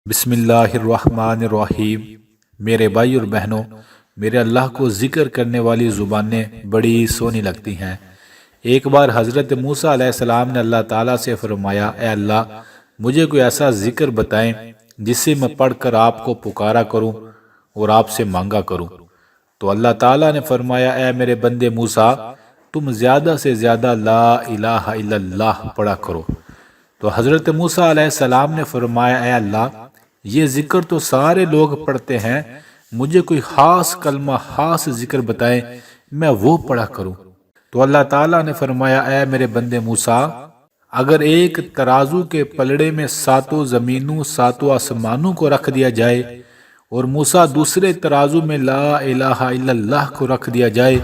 بسم اللہ الرحمن الرحیم۔ میرے بھائی اور بہنوں، میرے اللہ کو ذکر کرنے والی زبانیں بڑی سونی لگتی ہیں۔ ایک بار حضرت موسیٰ علیہ السلام نے اللہ تعالیٰ سے فرمایا، اے اللہ، مجھے کوئی ایسا ذکر بتائیں جس سے میں پڑھ کر آپ کو پکارا کروں اور آپ سے مانگا کروں۔ تو اللہ تعالیٰ نے فرمایا، اے میرے بندے موسیٰ، تم زیادہ سے زیادہ لا الہ الا اللہ پڑھا کرو۔ تو حضرت موسیٰ علیہ السلام نے فرمایا، اے اللہ، یہ ذکر تو سارے لوگ پڑھتے ہیں، مجھے کوئی خاص کلمہ خاص ذکر بتائیں میں وہ پڑھا کروں۔ تو اللہ تعالیٰ نے فرمایا، اے میرے بندے موسیٰ، اگر ایک ترازو کے پلڑے میں ساتوں زمینوں ساتوں آسمانوں کو رکھ دیا جائے اور موسیٰ دوسرے ترازو میں لا الہ الا اللہ کو رکھ دیا جائے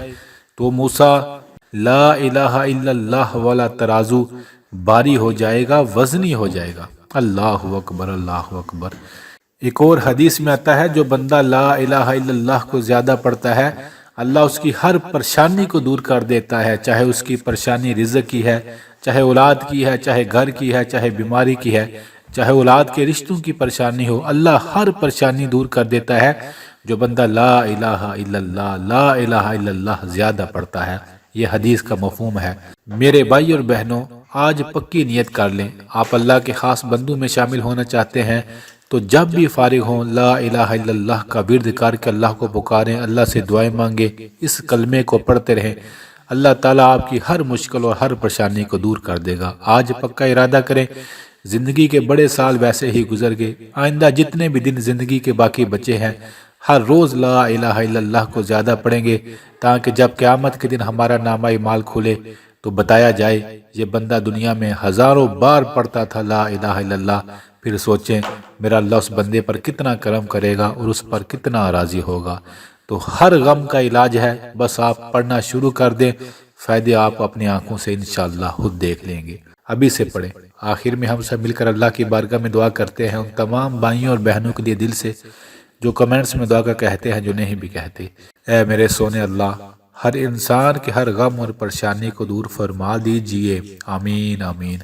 تو موسیٰ لا الہ الا اللہ والا ترازو باری ہو جائے گا، وزنی ہو جائے گا۔ اللہ اکبر، اللہ اکبر۔ ایک اور حدیث میں آتا ہے، جو بندہ لا الہ الا اللہ کو زیادہ پڑھتا ہے، اللہ اس کی ہر پریشانی کو دور کر دیتا ہے، چاہے اس کی پریشانی رزق کی ہے، چاہے اولاد کی ہے، چاہے گھر کی ہے، چاہے بیماری کی ہے، چاہے اولاد کے رشتوں کی پریشانی ہو، اللہ ہر پریشانی دور کر دیتا ہے جو بندہ لا الہ الا اللہ لا الہ الا اللہ زیادہ پڑھتا ہے۔ یہ حدیث کا مفہوم ہے۔ میرے بھائی اور بہنوں، آج پکی نیت کر لیں، آپ اللہ کے خاص بندوں میں شامل ہونا چاہتے ہیں تو جب بھی فارغ ہوں لا الہ الا اللہ کا ورد کر کے اللہ کو پکاریں، اللہ سے دعائیں مانگیں، اس کلمے کو پڑھتے رہیں، اللہ تعالیٰ آپ کی ہر مشکل اور ہر پریشانی کو دور کر دے گا۔ آج پکا ارادہ کریں، زندگی کے بڑے سال ویسے ہی گزر گئے، آئندہ جتنے بھی دن زندگی کے باقی بچے ہیں ہر روز لا الہ الا اللہ کو زیادہ پڑھیں گے، تاکہ جب قیامت کے دن ہمارا نامہ اعمال کھلے تو بتایا جائے یہ بندہ دنیا میں ہزاروں بار پڑھتا تھا لا الہ الا اللہ۔ پھر سوچیں میرا اللہ اس بندے پر کتنا کرم کرے گا اور اس پر کتنا راضی ہوگا۔ تو ہر غم کا علاج ہے، بس آپ پڑھنا شروع کر دیں، فائدے آپ اپنی آنکھوں سے انشاءاللہ خود دیکھ لیں گے۔ ابھی سے پڑھیں۔ آخر میں ہم سب مل کر اللہ کی بارگاہ میں دعا کرتے ہیں ان تمام بھائیوں اور بہنوں کے لیے دل سے جو کمنٹس میں دعا کا کہتے ہیں، جو نہیں بھی کہتے۔ اے میرے سونے اللہ، ہر انسان کے ہر غم اور پریشانی کو دور فرما دیجئے، آمین آمین۔